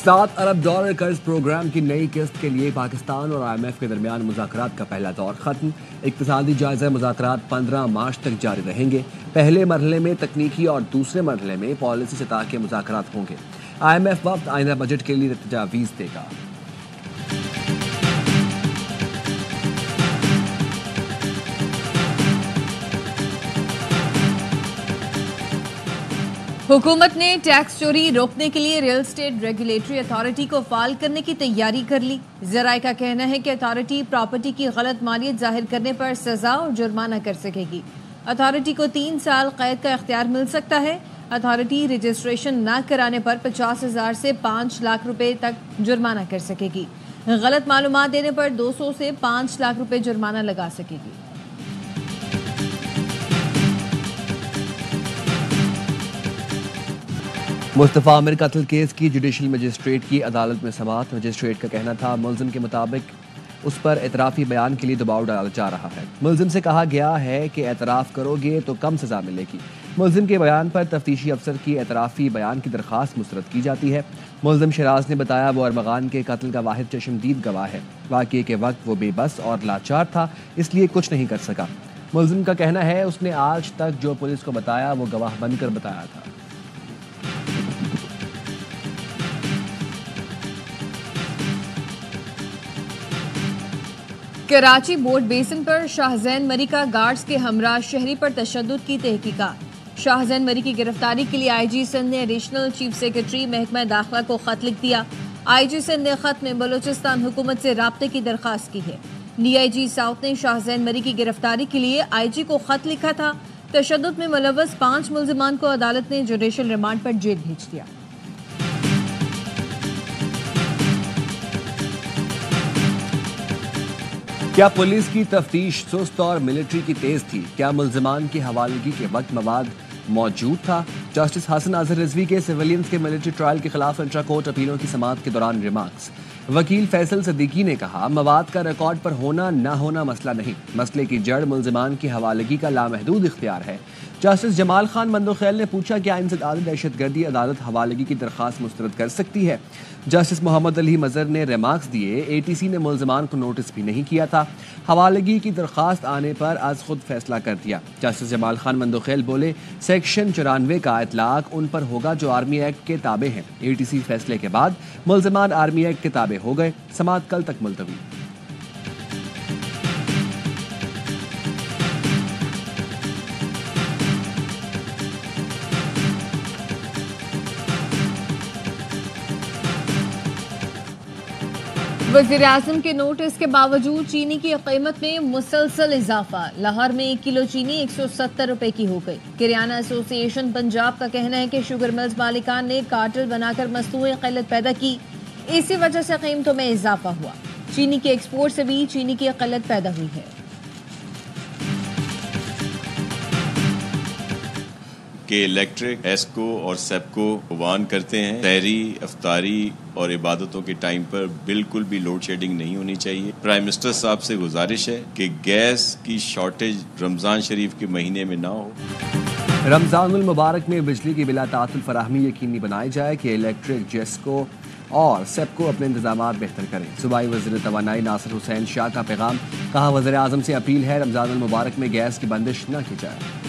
$7 अरब कर्ज प्रोग्राम की नई किस्त के लिए पाकिस्तान और IMF के दरमियान मुज़ाकरात का पहला दौर खत्म। इक़्तिसादी जायज़ा मुज़ाकरात 15 मार्च तक जारी रहेंगे। पहले मरहले में तकनीकी और दूसरे मरहले में पॉलिसी सतह के मुज़ाकरात होंगे। IMF वक्त आइंदा बजट के लिए तजावीज़ देगा। हुकूमत ने टैक्स चोरी रोकने के लिए रियल एस्टेट रेगुलेटरी अथॉरिटी को फाल करने की तैयारी कर ली। ज़राए का कहना है कि अथॉरिटी प्रॉपर्टी की गलत मालियत जाहिर करने पर सजा और जुर्माना कर सकेगी। अथॉरिटी को 3 साल कैद का इख्तियार मिल सकता है। अथॉरिटी रजिस्ट्रेशन न कराने पर 50,000 से 5 लाख रुपए तक जुर्माना कर सकेगी। गलत मालूमात देने पर 200 से 5 लाख रुपए जुर्माना लगा सकेगी। मुस्तफ़ा आमिर कत्ल केस की जुडिशल मजिस्ट्रेट की अदालत में समाअत। मजिस्ट्रेट का कहना था मुल्ज़िम के मुताबिक उस पर एतराफ़ी बयान के लिए दबाव डाला जा रहा है। मुल्ज़िम से कहा गया है कि एतराफ़ करोगे तो कम सज़ा मिलेगी। मुल्ज़िम के बयान पर तफ्तीशी अफसर की एतराफ़ी बयान की दरख्वास्त मुस्तरद की जाती है। मुल्ज़िम शराज ने बताया वो अरमगान के कत्ल का वाहिद चश्मदीद गवाह है। वाक़ये के वक्त वो बेबस और लाचार था, इसलिए कुछ नहीं कर सका। मुल्ज़िम का कहना है उसने आज तक जो पुलिस को बताया वो गवाह बनकर बताया था। कराची बोट बेसिन पर शाहजैन मरी का गार्ड्स के हमरा शहरी पर तशद्दुद की तहकीकात। शाहजैन मरी की गिरफ्तारी के लिए IG सिंध ने एडिशनल चीफ सेक्रेटरी महकमा दाखिला को खत लिख दिया। IG सिंध ने खत में बलूचिस्तान हुकूमत से राब्ते की दरख्वास्त की है। DIG साउथ ने शाहजैन मरी की गिरफ्तारी के लिए IG को खत लिखा था। तशद्दुद में मुलव्वस 5 मुल्जिमान को अदालत ने जुडिशल रिमांड पर जेल भेज दिया। क्या पुलिस की तफ्तीश सुस्त और मिलिट्री की तेज थी? क्या मुल्जिमान की हवालगी के वक्त मवाद मौजूद था? जस्टिस हसन अजहर रिजवी के सिविलियंस के मिलिट्री ट्रायल के खिलाफ इंट्रा कोर्ट अपीलों की समाअत के दौरान रिमार्क्स। वकील फैसल सदीकी ने कहा मवाद का रिकॉर्ड पर होना न होना मसला नहीं, मसले की जड़ मुल्जिमान की हवालगी का लामहदूद इख्तियार है। जस्टिस जमाल खान मंदोखैल ने पूछा क्या इंसदाद दहशतगर्दी अदालत हवालगी की दरख्वास्त मुस्तरद कर सकती है? जस्टिस मोहम्मद अली मजहर ने रिमार्क्स दिए ATC ने मुल्जिमान को नोटिस भी नहीं किया था, हवालगी की दरख्वास्त आने पर आज खुद फैसला कर दिया। जस्टिस जमाल खान मंदोखैल बोले सेक्शन 94 का इतलाक उन पर होगा जो आर्मी एक्ट के ताबे हैं। ATC फैसले के बाद मुल्जिमान आर्मी एक्ट के ताबे हो गए। समाअत कल तक मुलतवी। वज़ीर आज़म के नोटिस के बावजूद चीनी की कीमत में मुसलसल इजाफा। लाहौर में 1 किलो चीनी 170 रुपए की हो गई। किराना एसोसिएशन पंजाब का कहना है कि शुगर मिल्स मालिकान ने कार्टेल बनाकर मसनूई किल्लत पैदा की, इसी वजह से कीमतों में इजाफा हुआ। चीनी के एक्सपोर्ट से भी चीनी की किल्लत पैदा हुई है। कि इलेक्ट्रिक एस्को और सेपको वार्न करते हैं सहरी, अफ्तारी और इबादतों के टाइम पर बिल्कुल भी लोड शेडिंग नहीं होनी चाहिए। प्राइम मिनिस्टर साहब से गुजारिश है कि गैस की शॉर्टेज रमजान शरीफ के महीने में ना हो। रमजानुल मुबारक में बिजली की बिला तातुल फराहमी यकीनी बनाई जाए कि इलेक्ट्रिक, जेस्को और सेपको अपने इंतजामात बेहतर करें। सूबाई वज़ीर तवानाई नासिर हुसैन शाह का पैगाम। कहा वज़ीर आज़म से अपील है रमजानुल मुबारक में गैस की बंदिश न की जाए।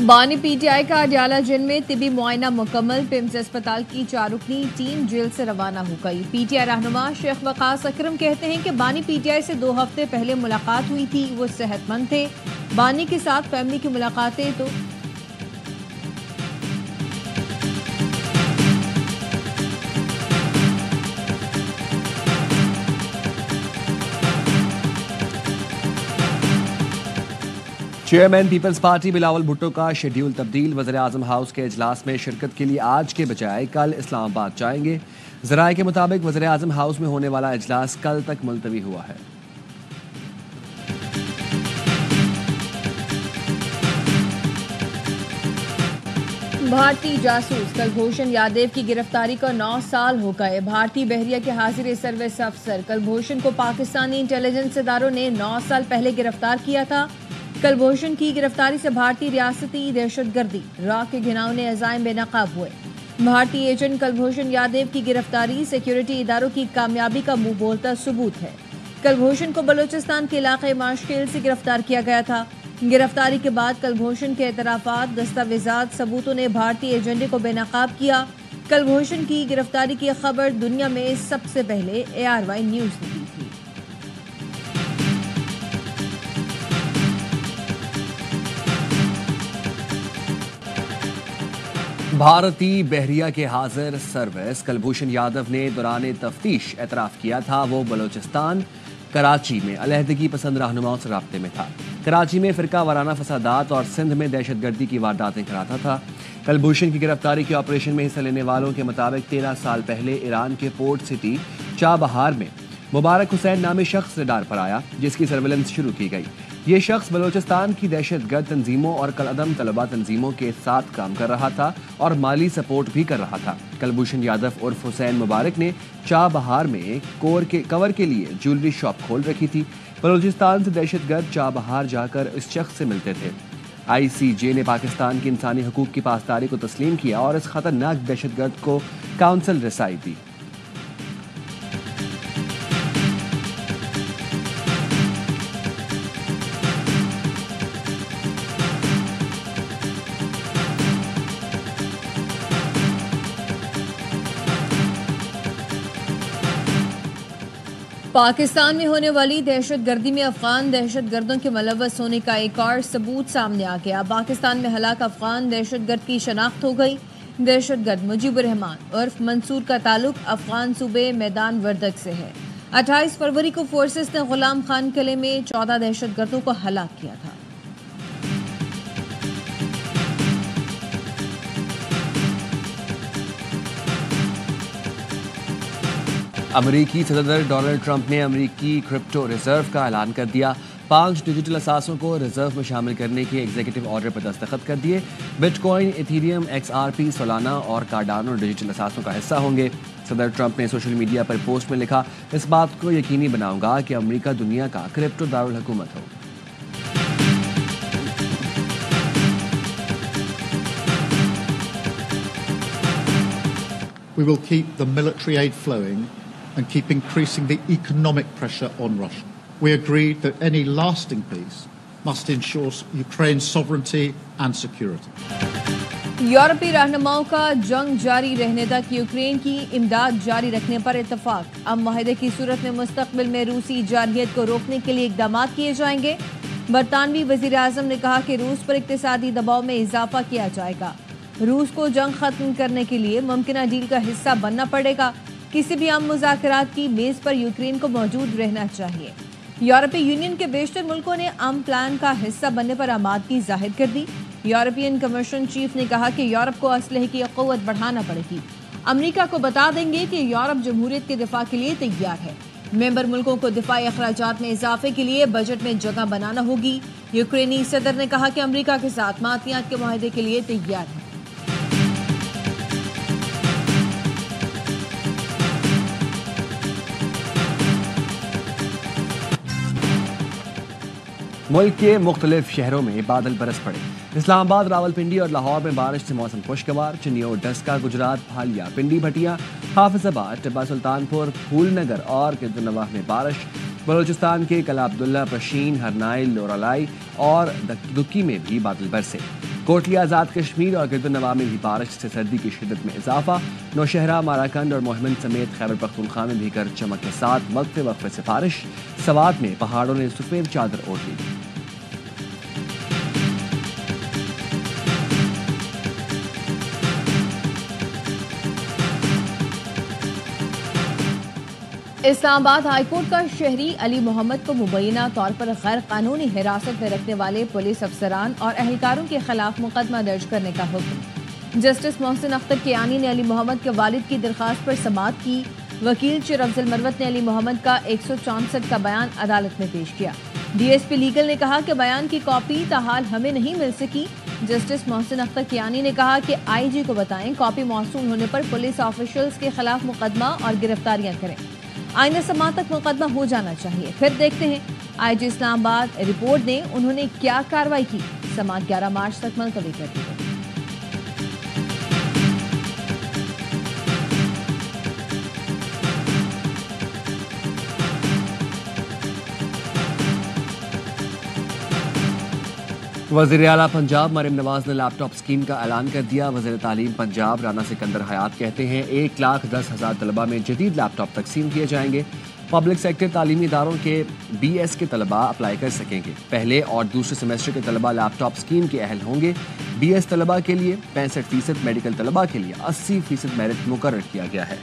बानी PTI का अडियाला जेल में तिबी मुआयना मुकम्मल। पिम्स अस्पताल की 4 रुकनी टीम जेल से रवाना हो गई। PTI रहनुमा शेख वकास अकरम कहते हैं कि बानी PTI से 2 हफ्ते पहले मुलाकात हुई थी, वो सेहतमंद थे। बानी के साथ फैमिली की मुलाकातें तो चेयरमैन पीपल्स पार्टी बिलावल भुट्टो का शेड्यूल तब्दील। वज़ीर आज़म हाउस के इजलास में शिरकत के लिए आज के बजाय कल इस्लामाबाद जाएंगे। ज़राए के मुताबिक वज़ीर आज़म हाउस में होने वाला इजलास कल तक मुलतवी हुआ है। भारतीय जासूस कुलभूषण यादव की गिरफ्तारी को 9 साल हो गए। भारतीय बहरिया के हाजिर सर्विस अफसर कुलभूषण को पाकिस्तानी इंटेलिजेंस इदारों ने 9 साल पहले गिरफ्तार किया था। कुलभूषण की गिरफ्तारी से भारतीय रियासती दहशतगर्दी रा के घिनौने अजाइम बेनकाब हुए। भारतीय एजेंट कुलभूषण यादव की गिरफ्तारी सिक्योरिटी इदारों की कामयाबी का मुंह बोलता सबूत है। कुलभूषण को बलूचिस्तान के इलाके माशकेल से गिरफ्तार किया गया था। गिरफ्तारी के बाद कुलभूषण के एतराफात, दस्तावेजात, सबूतों ने भारतीय एजेंडे को बेनकाब किया। कुलभूषण की गिरफ्तारी की खबर दुनिया में सबसे पहले ARY न्यूज ने दी थी। भारतीय बहरिया के हाजिर सर्विस कुलभूषण यादव ने दौरान तफ्तीश एतराफ किया था वो बलूचिस्तान कराची में अलहदगी पसंद रहनुमाओं से राब्ते में था। कराची में फिरका वाराना फसादात और सिंध में दहशतगर्दी की वारदातें कराता था। कुलभूषण की गिरफ्तारी के ऑपरेशन में हिस्सा लेने वालों के मुताबिक 13 साल पहले ईरान के पोर्ट सिटी चाबहार में मुबारक हुसैन नामी शख्स रडार पर आया, जिसकी सर्विलेंस शुरू की गई। ये शख्स बलूचिस्तान की दहशतगर्द तंजीमों और कलअदम तलबा तंजीमों के साथ काम कर रहा था और माली सपोर्ट भी कर रहा था। कुलभूषण यादव उर्फ हुसैन मुबारक ने चाबहार में कवर के लिए ज्वेलरी शॉप खोल रखी थी। बलूचिस्तान से दहशतगर्द चाबहार जाकर इस शख्स से मिलते थे। ICJ ने पाकिस्तान की इंसानी हकूक की पासदारी को तस्लीम किया और इस खतरनाक दहशतगर्द को काउंसिल रसाई दी। पाकिस्तान में होने वाली दहशतगर्दी में अफगान दहशतगर्दों के मुलव्वस होने का एक और सबूत सामने आ गया। पाकिस्तान में हलाक अफगान दहशतगर्द की शनाख्त हो गई। दहशतगर्द मुजीबुर रहमान उर्फ मंसूर का ताल्लुक अफगान सूबे मैदान वर्दक से है। 28 फरवरी को फोर्सेस ने गुलाम खान किले में 14 दहशतगर्दों को हलाक किया था। अमेरिकी सदर डोनाल्ड ट्रंप ने अमेरिकी क्रिप्टो रिजर्व का ऐलान कर दिया। 5 डिजिटल असासों को रिजर्व में शामिल करने के एग्जीक्यूटिव ऑर्डर पर दस्तखत कर दिए। बिटकॉइन, इथेरियम, XRP, सोलाना और कार्डानो डिजिटल असासों का हिस्सा होंगे। सदर ट्रंप ने सोशल मीडिया पर पोस्ट में लिखा, इस बात को यकीनी बनाऊंगा कि अमेरिका दुनिया का क्रिप्टो दारुल हुकूमत हो। We will keep the military aid flowing and keep increasing the economic pressure on Russia. We agreed that any lasting peace must ensure Ukraine's sovereignty and security. यूरोपीय रहनुमाओं का जंग जारी रहने तक यूक्रेन की इमदाद जारी रखने पर इत्तफाक। अब मुआहदे की सूरत में मुस्तकबिल में रूसी जारहियत को रोकने के लिए इकदाम किए जाएंगे। बरतानवी वजीर आजम ने कहा कि रूस पर इक्तिसादी दबाव में इजाफा किया जाएगा। रूस को जंग खत्म करने के लिए मुमकिना डील का हिस्सा बनना पड़ेगा। किसी भी आम मुज़ाकरात की मेज पर यूक्रेन को मौजूद रहना चाहिए। यूरोपीय यूनियन के बेशतर मुल्कों ने आम प्लान का हिस्सा बनने पर आमादगी जाहिर कर दी। यूरोपियन कमीशन चीफ ने कहा कि यूरोप को असलहे की क़ुव्वत बढ़ाना पड़ेगी। अमेरिका को बता देंगे कि यूरोप जमहूरियत के दिफा के लिए तैयार है। मेंबर मुल्कों को दिफाई अखराजात में इजाफे के लिए बजट में जगह बनाना होगी। यूक्रेनी सदर ने कहा कि अमेरिका के साथ मातियात के मुआहदे के लिए तैयार है। मुल्क के मुख्तलिफ शहरों में बादल बरस पड़े। इस्लामाबाद, रावलपिंडी और लाहौर में बारिश से मौसम खुशगवार। चिन्योर, डस्का, गुजरात, भालिया, पिंडी, भटिया, हाफिजाबाद, टिब्बा सुल्तानपुर, फूलनगर और गिरदनवाह में बारिश। बलूचिस्तान के कला अब्दुल्ला, पशीन, हरनाइल, लोरालाई और दुक्की में भी बादल बरसे। कोटली, आज़ाद कश्मीर और गिरदनवाह में भी बारिश से सर्दी की शिद्दत में इजाफा। नौशहरा, माराकंड और मोहम्मद समेत खैबर पख्तूनख्वा में भी गरज चमक के साथ वक्फे वक्फे से बारिश। सवात में पहाड़ों ने सफेद चादर ओढ़ ली। इस्लामाबाद हाईकोर्ट का शहरी अली मोहम्मद को मुबैना तौर पर गैर कानूनी हिरासत में रखने वाले पुलिस अफसरान और एहलकारों के खिलाफ मुकदमा दर्ज करने का हुक्म। जस्टिस मोहसिन अख्तर कियानी ने अली मोहम्मद के वालिद की दरखास्त पर समाअत की। वकील चिर अफजल मरवत ने अली मोहम्मद का 164 का बयान अदालत में पेश किया। DSP लीगल ने कहा कि बयान की कॉपी ताहाल हमें नहीं मिल सकी। जस्टिस मोहसिन अख्तर कियानी ने कहा कि IG को बताएं, कॉपी मौसूल होने पर पुलिस ऑफिशियल्स के खिलाफ मुकदमा और गिरफ्तारियां करें। आईना समाअत तक मुकदमा हो जाना चाहिए। फिर देखते हैं आईजी इस्लामाबाद रिपोर्ट ने उन्होंने क्या कार्रवाई की। समाअत 11 मार्च तक मुलतवी कर दी गई। वज़ीर आला पंजाब मरियम नवाज ने लैपटॉप स्कीम का ऐलान कर दिया। वज़ीर तालीम पंजाब राना सिकंदर हयात कहते हैं 1,10,000 तलबा में जदीद लैपटॉप तकसीम किए जाएंगे। पब्लिक सेक्टर तालीमी इदारों के BS के तलबा अप्लाई कर सकेंगे। पहले और दूसरे सेमेस्टर के तलबा लैपटॉप स्कीम के अहल होंगे। BS तलबा के लिए 65%, मेडिकल तलबा के लिए 80% मेरिट मुकर्रर किया गया है।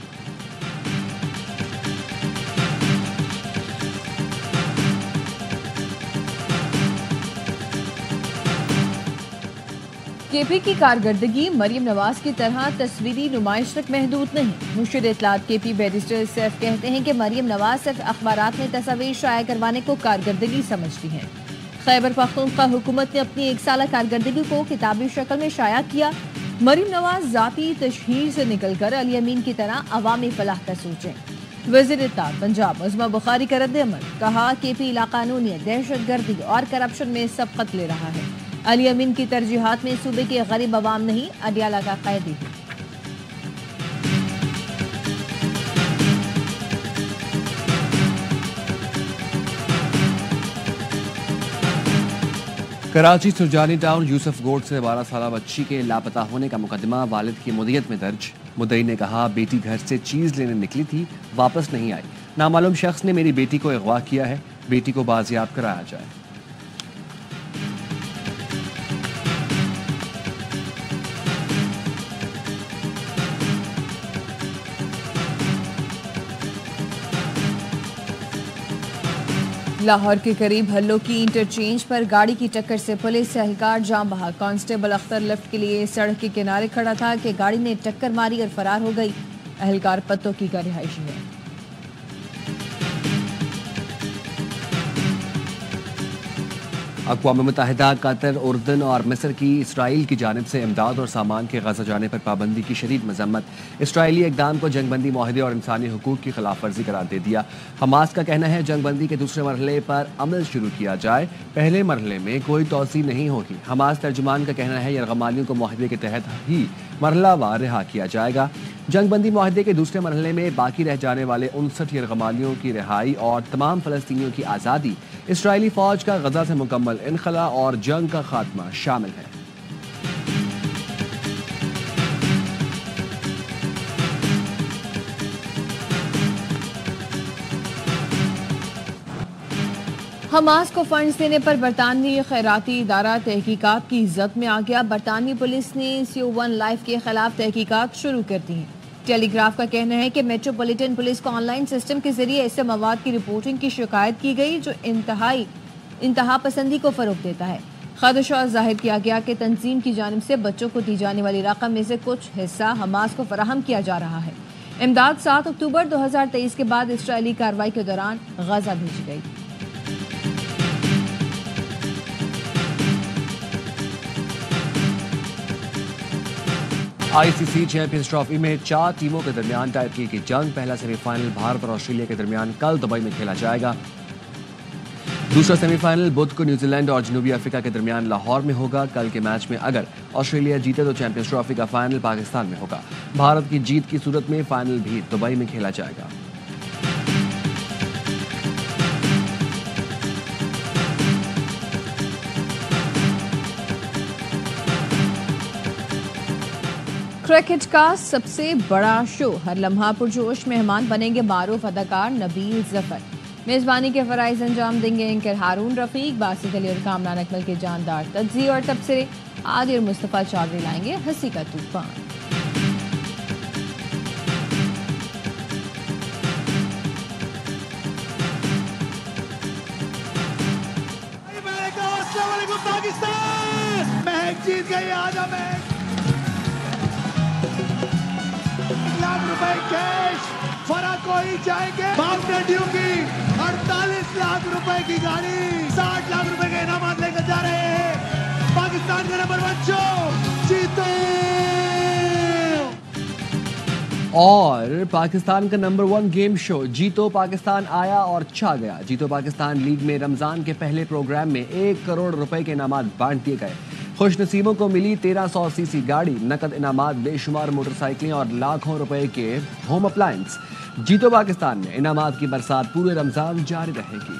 KP की कारकर्दगी मरियम नवाज की तरह तस्वीरी नुमाइश तक महदूद नहीं। मुशीर इत्तलात KP बैरिस्टर सैफ कहते हैं कि मरियम नवाज सिर्फ अखबारात में तस्वीर शाया करवाने को कारकर्दगी समझती हैं। खैबर पख्तूनख्वा हुकूमत ने अपनी 1 साल कारकर्दगी को किताबी शक्ल में शाया किया। मरियम नवाज जाती तशहीर से निकलकर अली अमीन की तरह अवामी फलाह का सोचें। वज़ीर इत्तलात पंजाब उस्मा बुखारी का रद्द-ए-अमल, कहा KP लाकानूनियत, दहशतगर्दी और करप्शन में सबकत ले रहा है। अली अमीन की तरजीहात में सूबे के गरीब अवाम नहीं, अडियाला का कैदी है। कराची सुरजानी टाउन यूसुफ गोड से 12 साल बच्ची के लापता होने का मुकदमा वालिद की मुद्दत में दर्ज। मुद्दई ने कहा बेटी घर से चीज लेने निकली थी, वापस नहीं आई। नामालूम शख्स ने मेरी बेटी को अगवा किया है, बेटी को बाजियाब कराया जाए। लाहौर के करीब हल्लो की इंटरचेंज पर गाड़ी की टक्कर से पुलिस एहलकार जाम बहा। कांस्टेबल अख्तर लिफ्ट के लिए सड़क के किनारे खड़ा था कि गाड़ी ने टक्कर मारी और फरार हो गई। एहलकार पत्तोकी का रिहायशी है। अक़वाम मुत्तहिदा, कतर, उर्दन और मिस्र की इसराइल की जानिब से इमदाद और सामान के गजा जाने पर पाबंदी की शदीद मजम्मत। इसराइली इक़दाम को जंगबंदी माहदे और इंसानी हुकूक की खिलाफ वर्जी करार दे दिया। हमास का कहना है जंगबंदी के दूसरे मरहले पर अमल शुरू किया जाए, पहले मरहले में कोई तोसी नहीं होगी। हमास तर्जुमान का कहना है यरगमालियों को माहदे के तहत ही मरहलावार रिहा किया जाएगा। जंगबंदी माहदे के दूसरे मरहले में बाकी रह जाने वाले 59 यरगमालियों की रिहाई और तमाम फ़लस्तीनियों की आज़ादी, इसराइली फ़ौज का गजा से मुकम्मल इनखला और जंग का खात्मा शामिल है। हमास को फंड्स देने पर बरतानवी खैराती इदारा तहकीकात की जद में आ गया। बरतानवी पुलिस ने CO1 लाइफ के खिलाफ तहकीकात शुरू कर दी है। टेलीग्राफ का कहना है कि मेट्रोपॉलिटन पुलिस को ऑनलाइन सिस्टम के जरिए ऐसे मवाद की रिपोर्टिंग की शिकायत की गई जो इंतहा पसंदी को फरोग देता है। खदशा जाहिर किया गया कि तंजीम की जानिब से बच्चों को दी जाने वाली रकम में से कुछ हिस्सा हमास को फराहम किया जा रहा है। इमदाद 7 अक्टूबर 2023 के बाद इसराइली कार्रवाई के दौरान गजा भेजी गई। ICC चैंपियंस ट्रॉफी में 4 टीमों के दरमियान टाइटल की जंग। पहला सेमीफाइनल भारत और ऑस्ट्रेलिया के दरमियान कल दुबई में खेला जाएगा। दूसरा सेमीफाइनल बुध को न्यूजीलैंड और जनूबी अफ्रीका के दरमियान लाहौर में होगा। कल के मैच में अगर ऑस्ट्रेलिया जीते तो चैंपियंस ट्रॉफी का फाइनल पाकिस्तान में होगा। भारत की जीत की सूरत में फाइनल भी दुबई में खेला जाएगा। क्रिकेट का सबसे बड़ा शो, हर लम्हा पुरजोश। मेहमान बनेंगे मारूफ अदाकार नबील जफर। मेजबानी के फराइज अंजाम देंगे एंकर हारून रफीक, बासित अली और कामरान अकमल के जानदार तज्ज़िये और तबसरे। आदि और मुस्तफ़ा चौधरी लाएंगे हंसी का तूफान। पाकिस्तान मैच जीत गई। आजा मैच ₹1,00,000 कैश फराक को ही जाएंगे। माउंटेन ड्यू की 48 लाख रुपए की गाड़ी 60 लाख रुपए के इनाम लेकर जा रहे हैं पाकिस्तान का नंबर 1 शो जीतो। और पाकिस्तान का नंबर 1 गेम शो जीतो पाकिस्तान आया और छा गया। जीतो पाकिस्तान लीग में रमजान के पहले प्रोग्राम में 1 करोड़ रुपए के इनामात बांट दिए गए। खुशनसीबों को मिली 1300 सीसी गाड़ी, नकद इनामात, बेशुमार मोटरसाइकिलें और लाखों रुपए के होम अप्लायंस। जीतो पाकिस्तान में इनामात की बरसात पूरे रमजान जारी रहेगी।